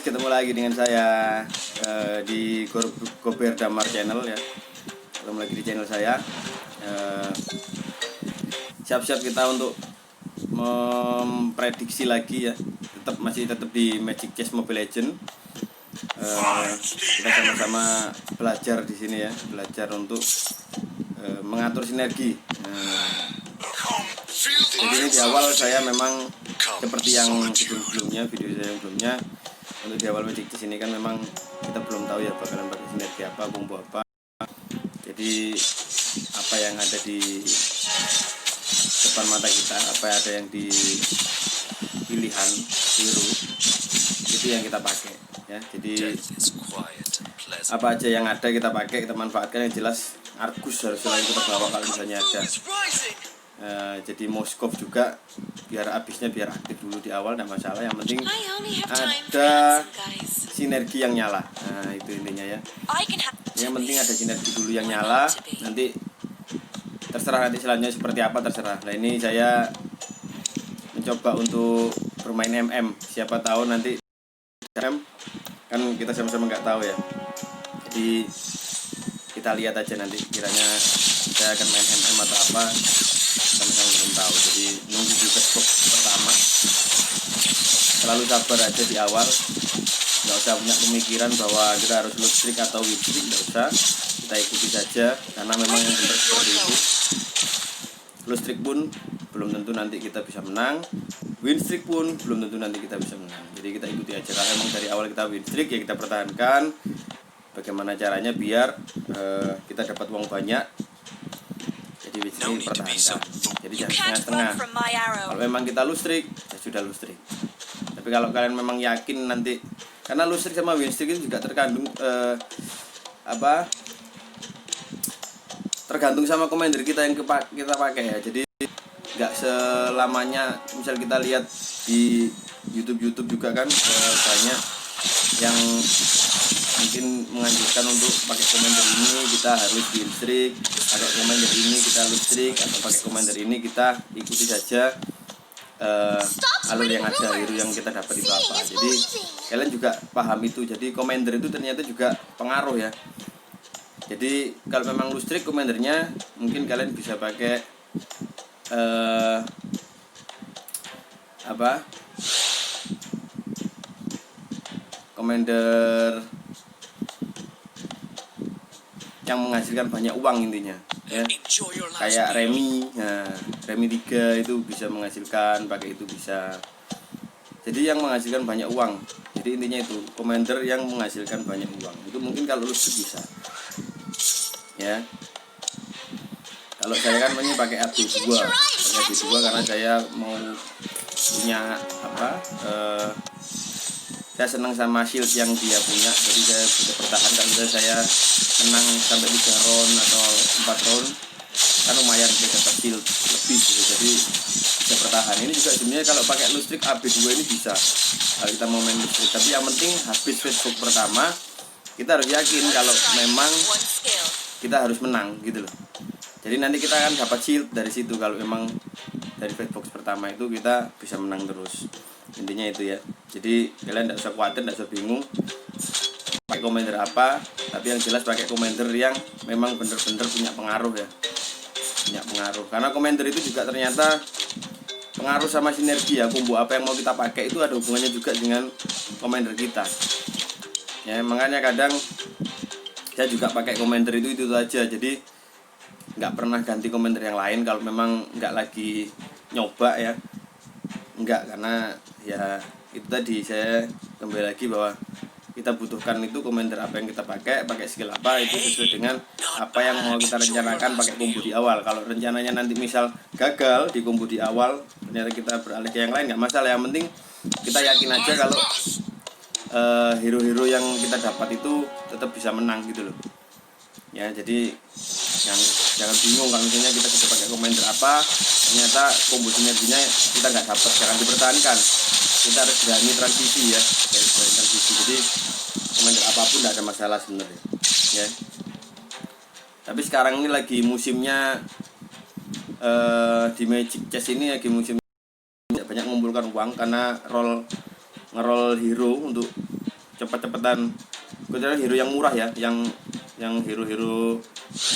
ketemu lagi dengan saya di Gober Damar Channel ya. Ketemu lagi di channel saya. Siap-siap kita untuk memprediksi lagi ya. Masih tetap di Magic Chess Mobile Legends. Kita sama-sama belajar di sini ya, belajar untuk mengatur sinergi. Jadi ini di awal saya memang seperti yang sebelumnya, video saya yang sebelumnya, untuk di awal Magic Chess ini kan memang kita belum tahu ya bakalan pakai sinergi apa, bumbu apa. Jadi apa yang ada di depan mata kita, apa ada yang di pilihan biru, itu yang kita pakai ya. Jadi apa aja yang ada kita pakai, kita manfaatkan. Yang jelas Argus harus selalu kita bawa kalau misalnya ada. Jadi Moskov juga biar habisnya biar aktif dulu di awal, tidak masalah. Yang penting ada sinergi yang nyala. Nah itu intinya ya. Yang penting ada sinergi dulu yang nyala. Nanti terserah nanti selanjutnya seperti apa, terserah. Nah ini saya mencoba untuk bermain MM. Siapa tahu nanti MM kan kita sama-sama nggak tahu ya. Jadi kita lihat aja nanti kiranya saya akan main MM atau apa, sama-sama belum tahu. Jadi nunggu di Facebook pertama, selalu sabar aja di awal, nggak usah punya pemikiran bahwa kita harus lose streak atau win streak, nggak usah. Kita ikuti saja karena memang yang benar seperti itu. Lose streak pun belum tentu nanti kita bisa menang, win streak pun belum tentu nanti kita bisa menang. Jadi kita ikuti aja. Kalau emang dari awal kita win streak ya kita pertahankan. Bagaimana caranya biar kita dapat uang banyak. Jadi win streak pertahankan. Jadi jangan setengah-setengah. Kalau memang kita lose streak ya sudah lose streak. Tapi kalau kalian memang yakin nanti, karena lose streak sama win streak itu juga terkandung tergantung sama commander kita yang kita pakai ya. Jadi nggak selamanya, misal kita lihat di YouTube juga kan banyak yang mungkin menganjurkan untuk pakai commander ini kita harus win streak, pakai commander ini kita lose streak, atau pakai commander ini kita ikuti saja alur yang ada, hero yang kita dapat itu apa. Jadi kalian juga paham itu. Jadi commander itu ternyata juga pengaruh ya. Jadi kalau memang lose streak commandernya, mungkin kalian bisa pakai commander yang menghasilkan banyak uang intinya ya. Kayak Remi, nah Remi 3 itu bisa menghasilkan, pakai itu bisa. Jadi yang menghasilkan banyak uang. Jadi intinya itu commander yang menghasilkan banyak uang. Itu mungkin kalau lose bisa ya. Kalau saya kan ini pakai AB2 karena saya mau punya saya senang sama shield yang dia punya, jadi saya bisa pertahan. Kalau saya menang sampai 3 round atau 4 round kan lumayan, saya dapat shield lebih gitu, jadi bisa bertahan. Ini juga sebenarnya kalau pakai loose streak AB2 ini bisa kalau kita mau main loose streak. Tapi yang penting habis Facebook pertama kita harus yakin kalau memang kita harus menang gitu loh. Jadi nanti kita akan dapat shield dari situ kalau memang dari Facebook pertama itu kita bisa menang terus. Intinya itu ya. Jadi kalian tidak usah khawatir, tidak usah bingung pakai commander apa, tapi yang jelas pakai commander yang memang benar-benar punya pengaruh ya. Punya pengaruh. Karena commander itu juga ternyata pengaruh sama sinergi ya. Combo apa yang mau kita pakai itu ada hubungannya juga dengan commander kita. Ya, makanya kadang saya juga pakai commander itu aja. Jadi nggak pernah ganti commander yang lain kalau memang nggak lagi nyoba ya. Enggak, karena ya itu tadi saya kembali lagi bahwa kita butuhkan itu commander apa yang kita pakai skill apa, itu sesuai dengan apa yang mau kita rencanakan pakai combo di awal. Kalau rencananya nanti misal gagal di combo di awal, ternyata kita beralih ke yang lain, nggak masalah. Yang penting kita yakin aja kalau hero-hero yang kita dapat itu tetap bisa menang gitu loh ya. Jadi jangan bingung kalau misalnya kita sudah pakai commander apa, ternyata combo sinerginya kita nggak dapat, jangan dipertahankan. Kita harus berani transisi ya, transisi. Jadi commander apapun tidak ada masalah sebenarnya ya. Tapi sekarang ini lagi musimnya di Magic Chess ini lagi musim banyak mengumpulkan uang, karena ngeroll hero untuk cepet-cepetan. Kecuali hero yang murah ya, yang hero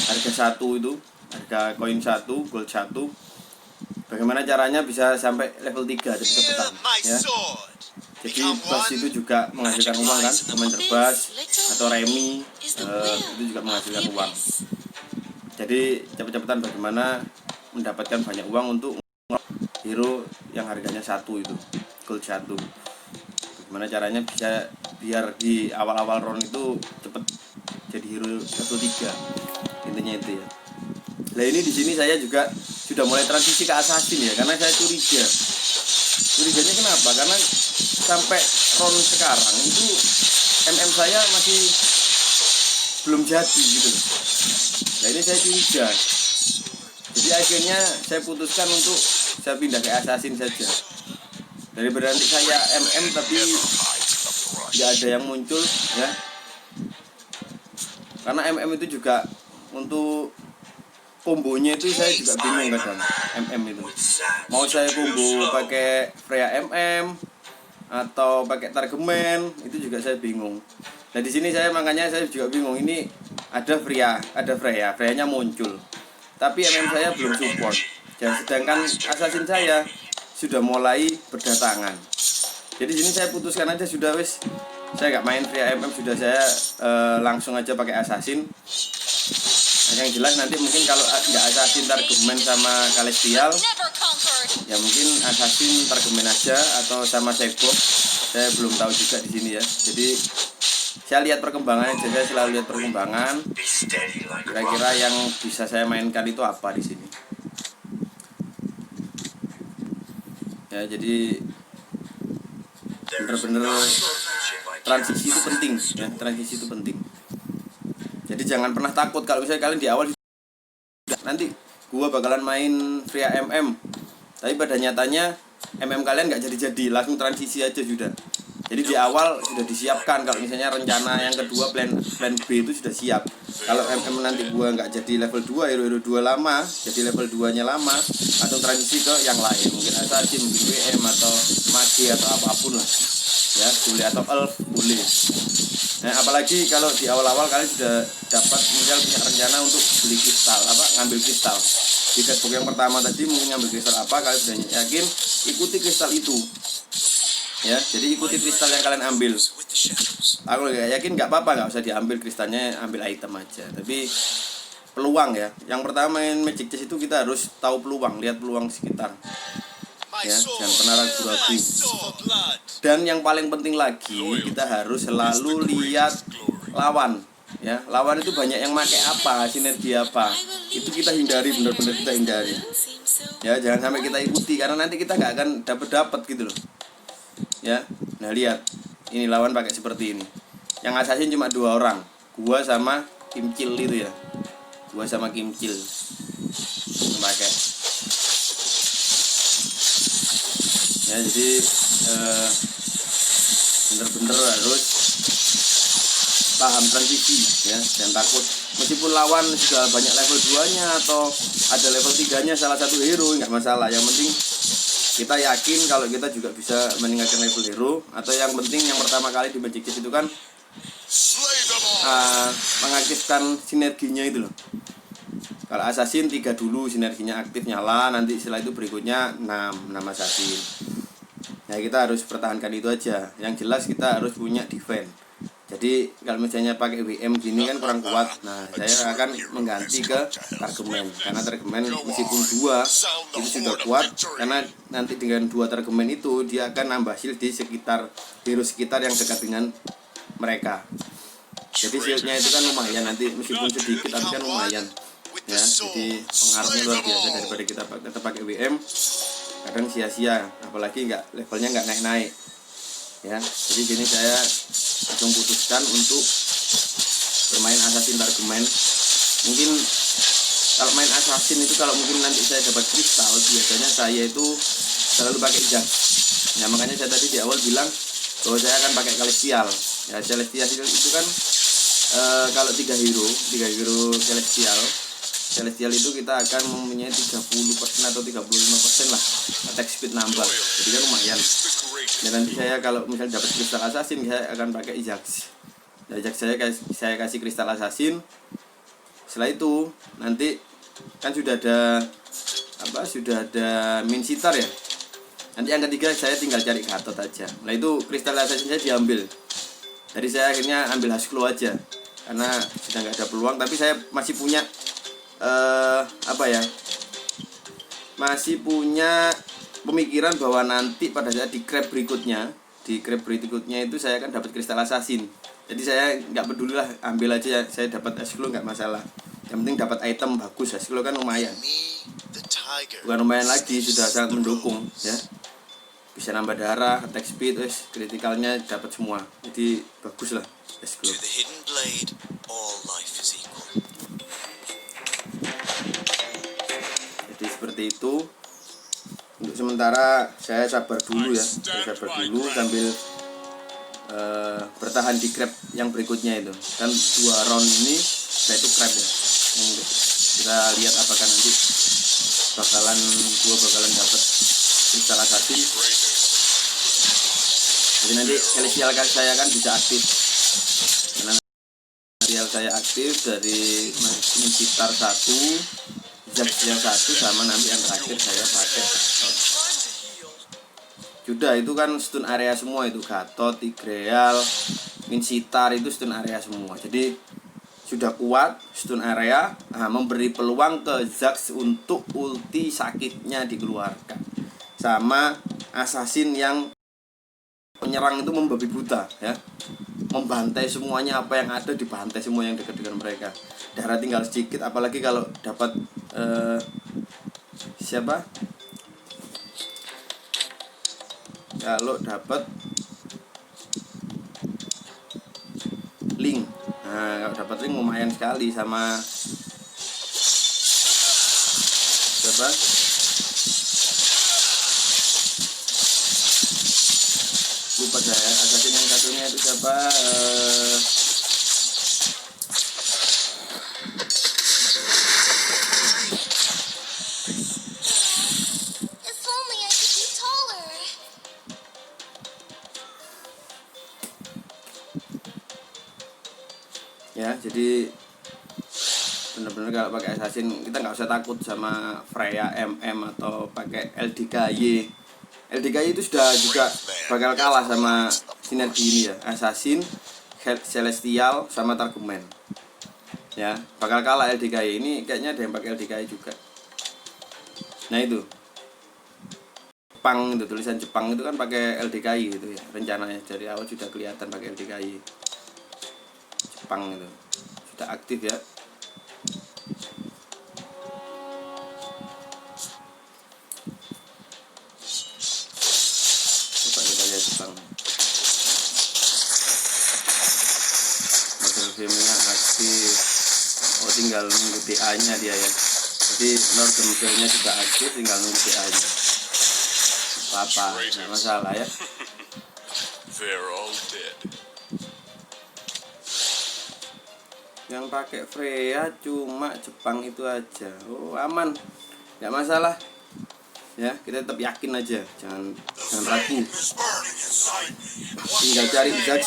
harga 1 itu, harga koin 1, gold 1. Bagaimana caranya bisa sampai level 3 cepet-cepetan ya. Jadi bass itu juga menghasilkan uang kan, komentar bass atau remi itu juga menghasilkan uang. Jadi cepet-cepetan bagaimana mendapatkan banyak uang untuk hero yang harganya 1 itu, gold 1. Bagaimana caranya bisa biar di awal-awal round itu cepet jadi hero level 3. Intinya itu ya. Nah ini di sini saya juga sudah mulai transisi ke assassin ya, karena saya curiga. Curiganya kenapa? Karena sampai round sekarang itu MM saya masih belum jadi gitu. Nah ini saya curiga. Jadi akhirnya saya putuskan untuk saya pindah ke assassin saja. Daripada nanti saya MM tapi nggak ada yang muncul ya. Karena MM itu juga untuk kombonya itu saya juga bingung kadang. MM itu mau saya combo pakai Freya MM atau pakai Targeman itu juga saya bingung. Nah di sini makanya saya juga bingung. Ini ada Freya-nya muncul, tapi MM saya belum support. Dan sedangkan assassin saya sudah mulai berdatangan. Jadi sini saya putuskan aja sudah wis. Saya nggak main Freya MM, sudah saya langsung aja pakai assassin. Nah, yang jelas nanti mungkin kalau nggak assassin Targeman sama Celestial, ya mungkin assassin Targeman aja atau sama Segok. Saya belum tahu juga di sini ya. Jadi saya lihat perkembangannya, saya selalu lihat perkembangan. Kira-kira yang bisa saya mainkan itu apa di sini. Ya jadi bener-bener transisi itu penting ya, transisi itu penting. Jadi jangan pernah takut kalau misalnya kalian di awal nanti gua bakalan main Freya MM, tapi pada nyatanya MM kalian nggak jadi, langsung transisi aja sudah. Jadi di awal sudah disiapkan kalau misalnya rencana yang kedua plan B itu sudah siap. Kalau MM nanti gua nggak jadi level 2, hero 2 lama, jadi level 2-nya lama, langsung transisi ke yang lain, mungkin assassin, mungkin WM atau magi atau apapun lah. Ya, boleh atau elf boleh. Nah, apalagi kalau di awal-awal kalian sudah dapat misal punya rencana untuk beli kristal, ngambil kristal. Di Facebook yang pertama tadi mungkin ngambil kristal apa, kalian sudah yakin, ikuti kristal itu. Ya, jadi ikuti kristal yang kalian ambil. Aku nggak yakin nggak apa-apa, nggak usah diambil kristalnya, ambil item aja. Tapi peluang ya. Yang pertama main Magic Chess itu kita harus tahu peluang, lihat peluang sekitar. Ya, jangan pernah ragu-ragu. Dan yang paling penting lagi, kita harus selalu lihat lawan. Ya, lawan itu banyak yang pakai apa, sinergi apa. Itu kita hindari, benar-benar kita hindari. Ya, jangan sampai kita ikuti karena nanti kita nggak akan dapat gitu loh. Ya, nah lihat, ini lawan pakai seperti ini. Yang assassin cuma 2 orang, gua sama Kim Chill itu ya. Gua sama Kim Chill pakai. Ya jadi bener-bener harus paham transisi ya, jangan takut meskipun lawan sudah banyak level 2-nya atau ada level 3-nya salah satu hero, nggak masalah. Yang penting kita yakin kalau kita juga bisa meningkatkan level hero. Atau yang penting yang pertama kali di Magic Chess itu kan mengaktifkan sinerginya itu loh. Kalau assassin 3 dulu sinerginya aktif nyala, nanti setelah itu berikutnya 6 assassin. Ya kita harus pertahankan itu aja. Yang jelas kita harus punya defense. Jadi kalau misalnya pakai WM gini kan kurang kuat. Nah saya akan mengganti ke Targeman. Karena Targeman meskipun 2 itu sudah kuat, karena nanti dengan 2 Targeman itu dia akan nambah shield di sekitar hero sekitar yang dekat dengan mereka. Jadi shieldnya itu kan lumayan, nanti meskipun sedikit tapi kan lumayan. Ya, jadi pengaruhnya luar biasa daripada kita pakai WM. Kadang sia-sia, apalagi levelnya nggak naik-naik. Ya, jadi gini saya langsung putuskan untuk bermain assassin Targeman. Mungkin kalau main assassin itu kalau mungkin nanti saya dapat kristal, biasanya saya itu selalu pakai jas. Ya makanya saya tadi di awal bilang bahwa saya akan pakai Celestial. Ya Celestial itu kan kalau 3 hero Celestial Celestial itu kita akan mempunyai 30% atau 35% lah attack speed nambah, jadi kan lumayan. Dan nanti saya kalau misalnya dapat kristal assassin, saya akan pakai Ajax. Ajax saya kasih kristal assassin. Setelah itu nanti kan sudah ada min sitar ya. Nanti yang ketiga saya tinggal cari Gatot aja. Nah itu kristal assassin saya diambil. Jadi saya akhirnya ambil Haskell aja karena sudah nggak ada peluang. Tapi saya masih punya masih punya pemikiran bahwa nanti pada saat di crab berikutnya itu saya akan dapat kristal assassin. Jadi saya nggak peduli lah, ambil aja, saya dapat Haskell nggak masalah. Yang penting dapat item bagus. Haskell kan lumayan, bukan lumayan lagi, sudah sangat mendukung ya. Bisa nambah darah, attack speed, kritikalnya dapat semua. Jadi bagus lah Haskell. Jadi seperti itu. Untuk sementara saya sabar dulu ya, sambil bertahan di crab yang berikutnya itu. Kan 2 round ini saya itu crab ya. Kita lihat apakah nanti bakalan dapat kristal assassin. Jadi nanti celestial saya kan bisa aktif. Karena celestial saya aktif dari min sitar 1, Jax yang 1, sama nanti yang terakhir saya pakai Gatot. Sudah itu kan stun area semua itu, Gatot, Tigreal, min sitar itu stun area semua. Jadi sudah kuat stun area, memberi peluang ke Jax untuk ulti sakitnya dikeluarkan. Sama assassin yang penyerang itu membabi buta ya. Membantai semuanya, apa yang ada dibantai semua yang dekat dengan mereka. Darah tinggal sedikit, apalagi kalau dapat kalau dapat link. Nah, kalau dapat link lumayan sekali. Sama lupa saya, assassin yang satunya itu siapa? Ya, jadi benar-benar kalau pakai assassin kita nggak usah takut sama Freya MM atau pakai LDKY. LDKY itu sudah juga bakal kalah sama sinergi ini ya, assassin, celestial sama Targumen. Ya, bakal kalah LDKY. Ini kayaknya ada yang pakai LDKY juga. Nah itu Jepang, itu tulisan Jepang itu kan pakai LDKY gitu ya. Rencananya dari awal sudah kelihatan pakai LDKY. Jepang itu sudah aktif ya. Coba kita lihat Jepang. Model gamenya aktif. Oh, tinggal nunggu DA nya dia ya. Jadi Lord nya juga aktif, tinggal nunggu DA nya. Apa nggak masalah ya. Yang pakai Freya cuma Jepang itu aja. Oh, aman, nggak masalah ya. Kita tetap yakin aja, jangan ragu. Tinggal cari Jax.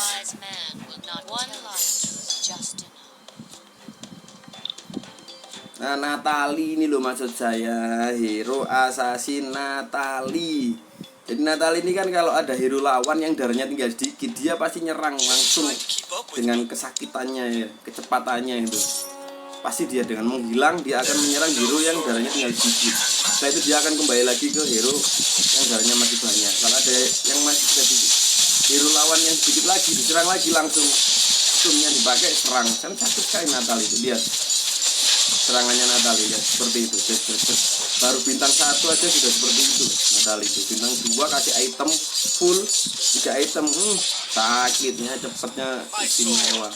Nah, Natali ini loh maksud saya, hero assassin Natali. Jadi Natali ini kan kalau ada hero lawan yang darahnya tinggal sedikit, dia pasti nyerang langsung dengan kesakitannya ya, kecepatannya itu. Pasti dia dengan menghilang, dia akan menyerang hero yang darahnya tinggal sedikit. Setelah itu dia akan kembali lagi ke hero yang darahnya masih banyak. Kalau ada yang masih sedikit, hero lawan yang sedikit lagi, diserang lagi langsung. Stunnya dipakai, serang. Kan satu sekali Natali itu, lihat serangannya Natali, lihat seperti itu. Baru bintang 1 aja sudah seperti itu Natali itu. Bintang 2 kasih item full, 3 item, sakitnya cepatnya istimewa.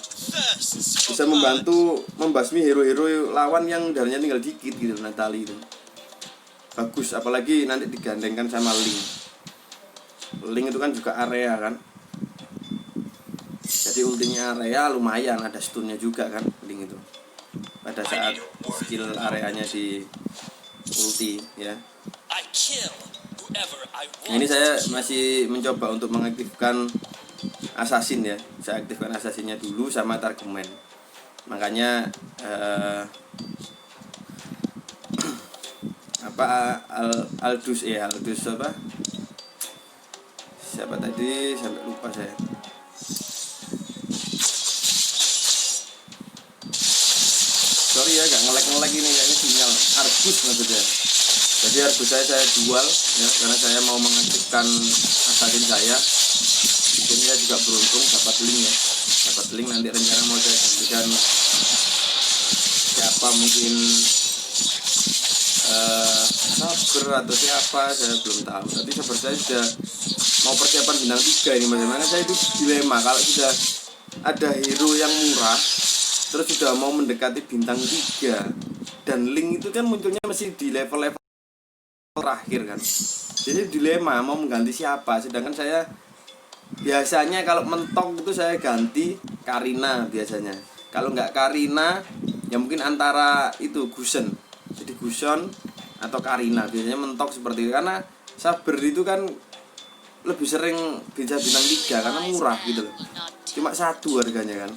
Bisa membantu membasmi hero-hero lawan yang darahnya tinggal dikit gitu. Natali itu bagus, apalagi nanti digandengkan sama Link. Link itu kan juga area kan, jadi ultinya area lumayan, ada stunnya juga kan Link itu. pada saat skill areanya di ulti ya. Nah, ini saya masih mencoba untuk mengaktifkan assassin ya. Saya aktifkan assassinnya dulu sama targeman. Makanya Aldous apa? Siapa tadi? Sampai lupa saya. Sorry ya, gak ngelek ini kayaknya sinyal. Argus maksudnya. Jadi Argus saya jual ya, karena saya mau mengaktifkan assassin saya. Ini saya juga beruntung dapat link ya. Dapat link, nanti rencana mau saya gantikan siapa, mungkin Saber atau siapa saya belum tahu. Tapi Saber saya sudah mau persiapan bintang 3 ini. Bagaimana saya itu dilema kalau sudah ada hero yang murah terus sudah mau mendekati bintang 3 dan link itu kan munculnya masih di level-level terakhir kan. Jadi dilema mau mengganti siapa. Sedangkan saya biasanya kalau mentok itu saya ganti Karina biasanya. Kalau nggak Karina ya mungkin antara itu Gusion. Jadi Gusion atau Karina biasanya mentok seperti itu. Karena Saber itu kan lebih sering bisa bintang 3 karena murah gitu loh. Cuma 1 harganya kan.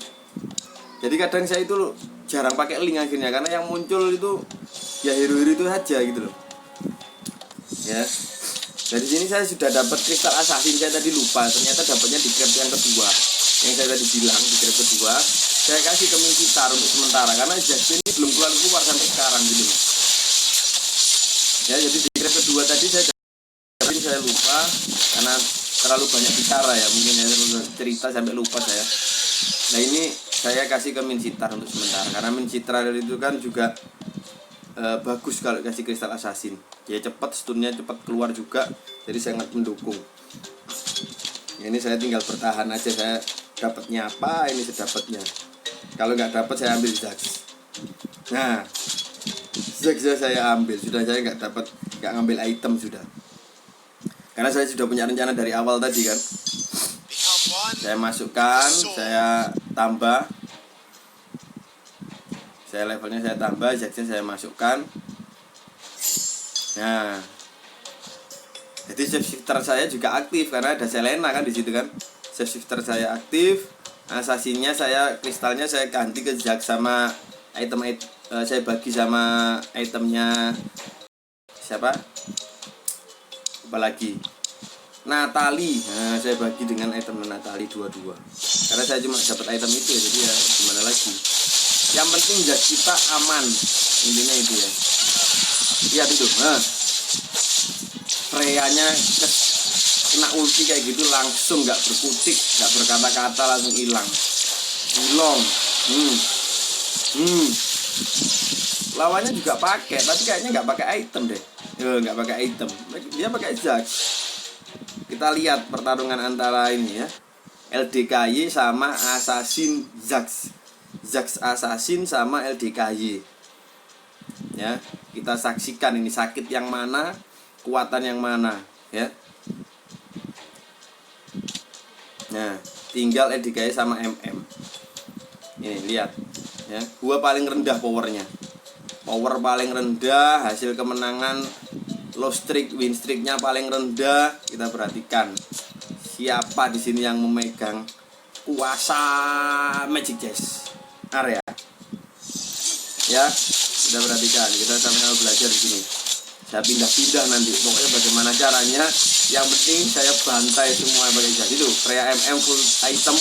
Jadi kadang saya itu jarang pakai link akhirnya karena yang muncul itu ya hero-hero itu aja gitu loh. Ya. Dari sini saya sudah dapat kristal assassin, saya tadi lupa, ternyata dapatnya di crab yang kedua. Yang saya tadi bilang di crab kedua, saya kasih ke Minkitar untuk sementara karena Jasmine ini belum keluar sampai sekarang gitu loh. Ya, jadi di crab kedua tadi saya lupa karena terlalu banyak bicara ya, mungkin ya cerita sampai lupa saya. Nah, ini saya kasih ke Minkitar untuk sementara karena Minkitar itu kan juga bagus kalau kasih kristal assassin. Ya cepat stunnya cepat keluar juga, jadi sangat mendukung. Ini saya tinggal bertahan aja, saya dapatnya apa ini sedapatnya. Kalau nggak dapat saya ambil Zax. Nah, Zax saya ambil, sudah saya nggak ngambil item sudah. Karena saya sudah punya rencana dari awal tadi kan. Saya masukkan, saya tambah. Saya levelnya saya tambah, Zaxnya saya masukkan. Nah, jadi save shifter saya juga aktif karena ada Selena kan di situ kan. Save shifter saya aktif, assassinnya saya kristalnya saya ganti ke Zax sama item saya bagi sama itemnya siapa? Apalagi Natali. Nah, saya bagi dengan item Natali 22. Karena saya cuma dapat item itu ya, jadi ya gimana lagi. Yang penting Zax kita aman, intinya itu ya. Lihat itu, Freya-nya kena ulti kayak gitu langsung nggak berkutik, nggak berkata-kata, langsung hilang. Hilong. Lawannya juga pakai, tapi kayaknya nggak pakai item deh. Nggak pakai item, dia pakai Zax. Kita lihat pertarungan antara ini ya, LDKY sama Assassin Zax. Zax Assassin sama LDKY. Ya, kita saksikan ini sakit yang mana, kuatan yang mana ya. Nah, tinggal LDKY sama MM. Ini lihat ya, gua paling rendah powernya. Power paling rendah, hasil kemenangan low streak, win streaknya paling rendah. Kita perhatikan siapa di sini yang memegang kuasa Magic Chess area. Ya, kita perhatikan, kita sama-sama belajar di sini. Saya pindah-pindah nanti, pokoknya bagaimana caranya. Yang penting saya bantai semua pakai Zax itu. Freya MM full item.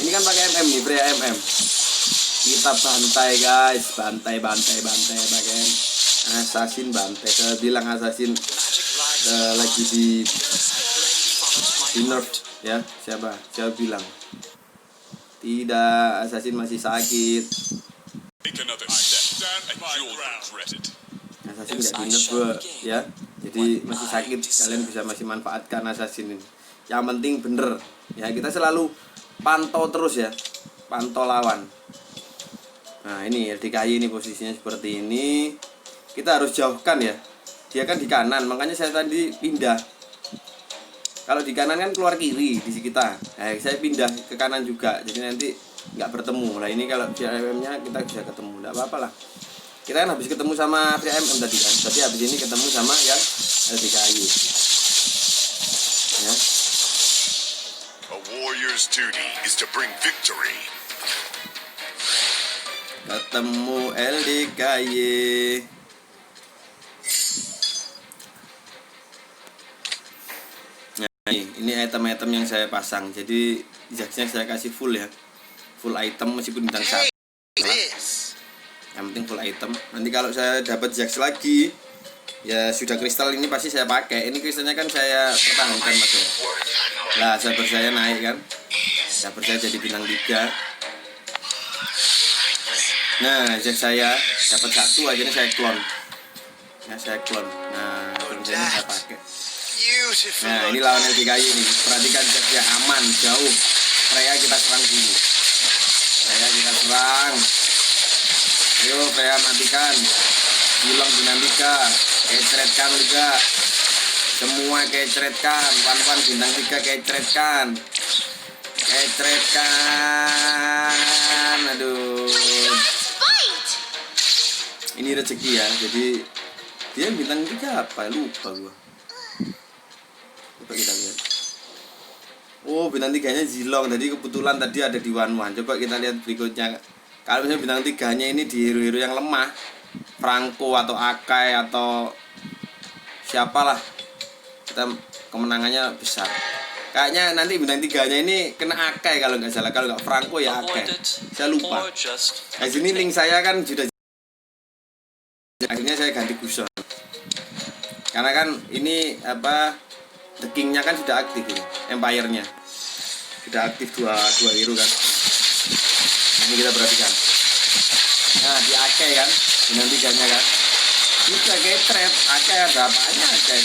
Ini kan pakai MM nih, Freya MM. Kita bantai guys, bantai pakai assassin bantai. Saya bilang assassin lagi di nerf ya. Siapa bilang tidak, assassin masih sakit. Assassin nggak di nerf ya, jadi masih sakit. Kalian bisa masih manfaatkan assassin ini. Yang penting bener ya, kita selalu pantau terus ya, pantau lawan. Nah, ini LDKY ini posisinya seperti ini. Kita harus jauhkan ya. Dia kan di kanan, makanya saya tadi pindah. Kalau di kanan kan keluar kiri di kita. Nah, saya pindah ke kanan juga. Jadi nanti nggak bertemu. Nah ini kalau VRMM-nya kita bisa ketemu, nggak apa-apa lah. Kita kan habis ketemu sama VRMM tadi kan, berarti habis ini ketemu sama yang LDKY ya. A warrior's duty is to bring victory. Ketemu LDKY. Nah, ini item-item yang saya pasang. Jadi jacksnya saya kasih full ya, full item meskipun bintang 1. Yang penting full item. Nanti kalau saya dapat jacks lagi, ya sudah kristal ini pasti saya pakai. Ini kristalnya kan saya pertahankan mas ya. Lah sabar saya naik kan, sabar saya jadi bintang 3. Nah jack saya dapat 1, akhirnya saya clone. Ya saya clone. Nah kemudian saya pakai. Nah ini lawan LDKY ini. Perhatikan jacknya aman, jauh. Freya kita serang dulu. Freya kita serang. Ayo Freya matikan. Hilang bintang 3. Kecretkan juga. Semua kecretkan. Wan bintang 3 kecretkan. Kecretkan. Aduh. Ini rezeki ya. Jadi dia bintang 3 apa? Lupa gua. Coba kita lihat. Oh bintang 3-nya Zilong. Jadi kebetulan tadi ada di Wan. Coba kita lihat berikutnya. Kalau misalnya bintang 3-nya ini di hero-hero yang lemah, Franco atau Akai atau siapalah, kita kemenangannya besar. Kayaknya nanti bintang 3-nya ini kena Akai kalau nggak salah. Kalau nggak Franco ya Akai. Saya lupa. Nah sini link saya kan sudah, akhirnya saya ganti Gusion. Karena kan ini apa, The King-nya kan sudah aktif ini, Empire-nya sudah aktif dua hero kan. Ini kita perhatikan. Nah di Akai kan, bintang 3-nya kan sudah kayak trap. Akai ada apanya Akai?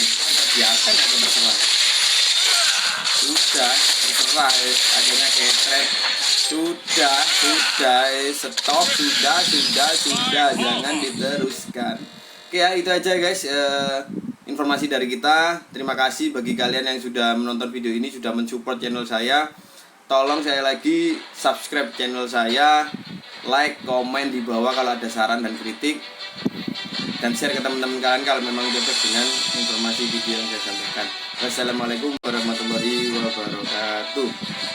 Di Akai atau terserah? Sudah terserah akhirnya kayak trap. Sudah stop, sudah jangan diteruskan. Oke ya itu aja guys, informasi dari kita. Terima kasih bagi kalian yang sudah menonton video ini, sudah mensupport channel saya. Tolong saya lagi subscribe channel saya, like, komen di bawah kalau ada saran dan kritik, dan share ke teman-teman kalian kalau memang cocok dengan informasi video yang saya sampaikan. Wassalamualaikum warahmatullahi wabarakatuh.